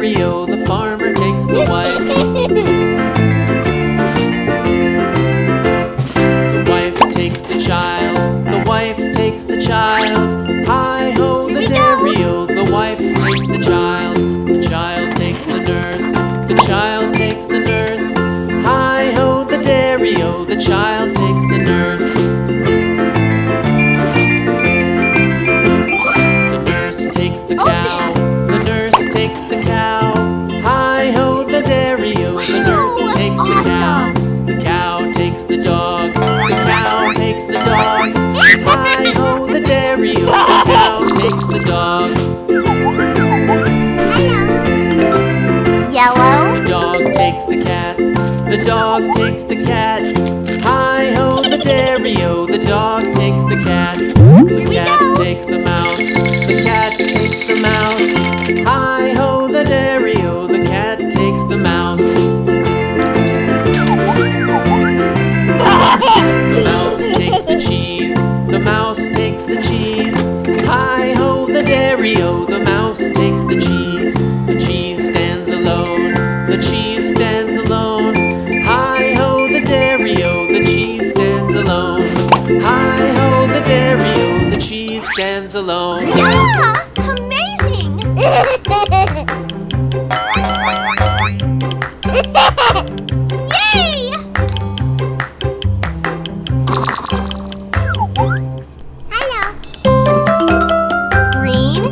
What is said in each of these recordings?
dairy-o, the farmer takes the wife. The wife takes the child, the wife takes the child. Hi-ho, the dairy-o, the wife takes the child. The child takes the nurse, the child takes the nurse. Hi-ho, the dairy-o, the child takes the nurse. The nurse takes the cow, the nurse takes the cow. Hi-ho, the dairy-o, the nurse takes the cow. The cow takes the dog, the cow takes the dog. Hi-ho, the dairy-o, the cow takes the dog. Yellow. The dog takes the cat, the dog takes the cat. Hi-ho, the dairy-o, the dog takes the cat. The cat takes the mouse, the cat takes the mouse. Hi-ho, the dairy-o, the cat takes the mouse. The mouse takes the cheese, the mouse takes the cheese. Hi-ho, the dairy-o, the mouse takes the cheese. The cheese stands alone, the cheese stands alone. Hi-ho, the dairy-o, the cheese stands alone. Hi-ho, the dairy-o, the cheese stands alone. Yeah! Amazing! Yay! Hello. Green.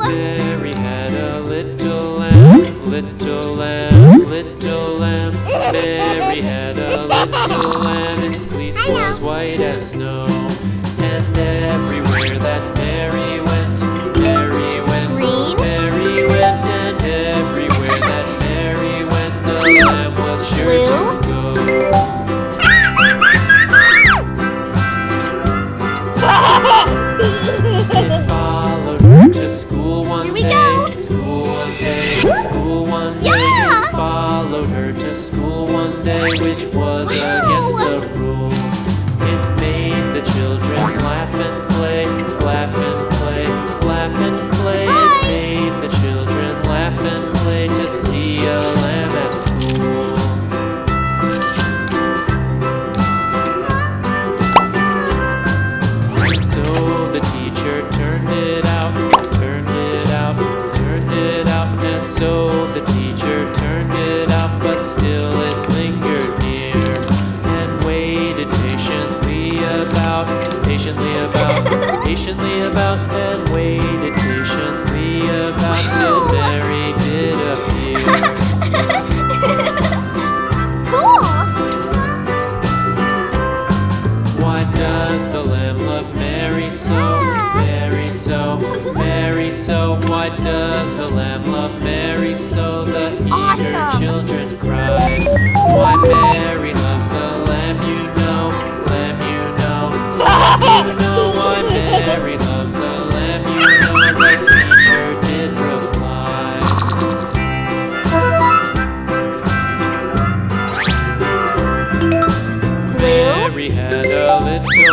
Mary had a little lamb, little lamb, little lamb. Mary had a little lamb, its fleece was white as snow. And everywhere that Mary went, Mary went, Mary went. And everywhere that Mary went, the lamb was sure to go. It followed her to school one day, school one day, school one day. It followed her to school one day, which was against the rules. It made the children laugh and play, laugh and play, laugh and play. It made the children laugh and play to see a lamb at school. And so the teacher turned it out, turned it out, turned it out. And so the teacher turned it out, but still it lingered near and waited patiently about, and waited patiently about till Mary did appear. Cool! Why does the lamb love Mary so? Mary so, Mary so. Why does the lamb love Mary so? The eager children cried. Why Mary loves the lamb, you know, lamb,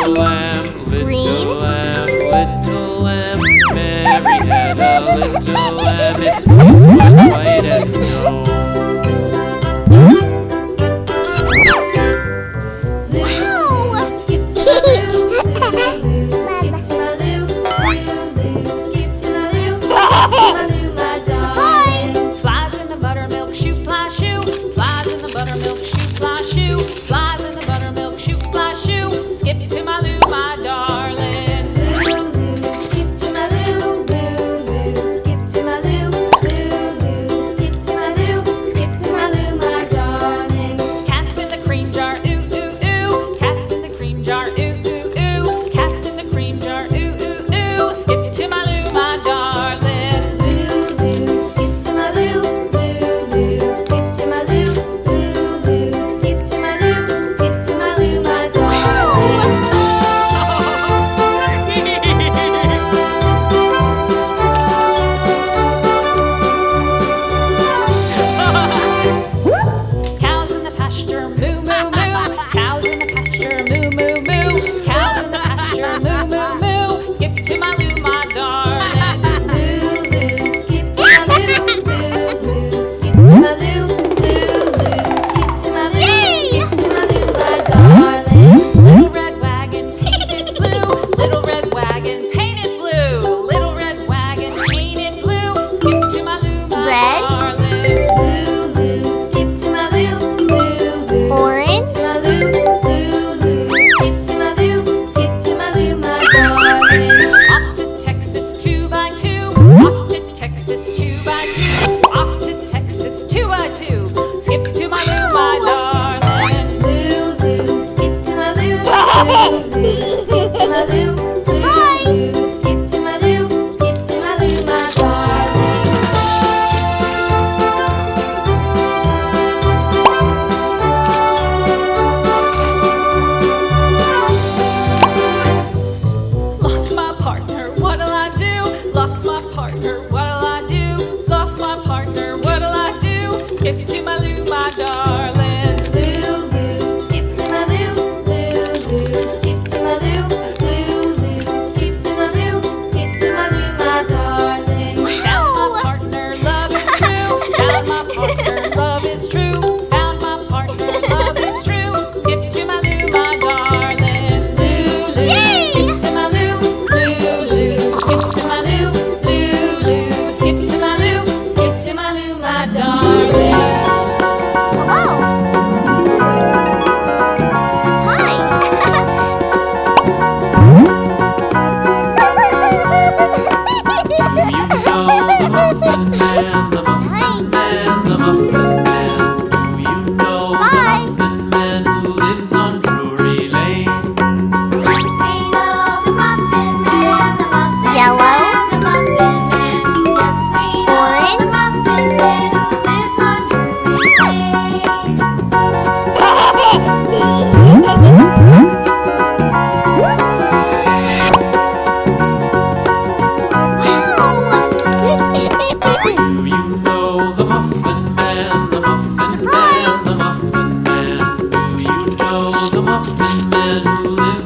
Green. little lamb. Mary had a little lamb. Its face was white as snow. Wow! Skip to my loo, skip to my loo, skip to my loo, my darling. Flies in the buttermilk shoe, fly shoe. Flies in the buttermilk shoe, fly shoe. Flies in the buttermilk shoe, fly shoe. Skip to my loo, my darling. Skip to my loo, skip to my loo, skip to my loo, skip to my loo, my darling. Cats in the cream jar, ooh ooh ooh. Cats in the cream jar, ooh ooh ooh. Cats in the cream jar, ooh ooh ooh. Skip to my loo, my darling. Skip to my loo, skip to my loo, skip to my loo, skip to my loo, my darling. Cows in the pasture, moo moo moo. Cows in the pasture, moo moo moo. Cows in the pasture, moo moo moo. Skip to my loo, my darling. Skip to my loo, skip to my loo, skip to my loo, skip to my loo, my darling. Little red wagon painted blue. Little red wagon painted blue. Little red wagon painted blue. Skip to my loo, my Red. darling. Skip to my loo, Orange. skip to my loo, skip to my loo, skip to my loo, my darling. Off to Texas 2 by 2. Off to Texas 2 by 2. Off to Texas 2 by 2. Skip to my loo, my darling. Skip to my loo, skip to my loo, skip to my loo, skip to my loo, my darling. Lost my partner, what'll I do? Lost my partner, what'll I do? Lost my partner, what'll I do? Skip to my loo, my darling. Skip to my loo, skip to my loo, skip to my loo, skip to my loo, my darling. Found my partner, love is true. Found my partner, love is true. Found my partner, love is true. Skip to my loo, my darling. Skip to my loo, skip to my loo, skip to my loo, skip to my loo, my darling. Hello. Hi. You know the Muffin Man, the Muffin Man, the Muffin Man. Do you know the Bye. Muffin Man who lives on Drury Lane? Yes, we know the Muffin Man, the Muffin Yellow. Man, the Muffin Man. Yes, we know Orange. the Muffin Man who lives on Drury Lane. Do you know the Muffin Man, the Muffin Man, the Muffin Man? Do you know the Muffin Man who lives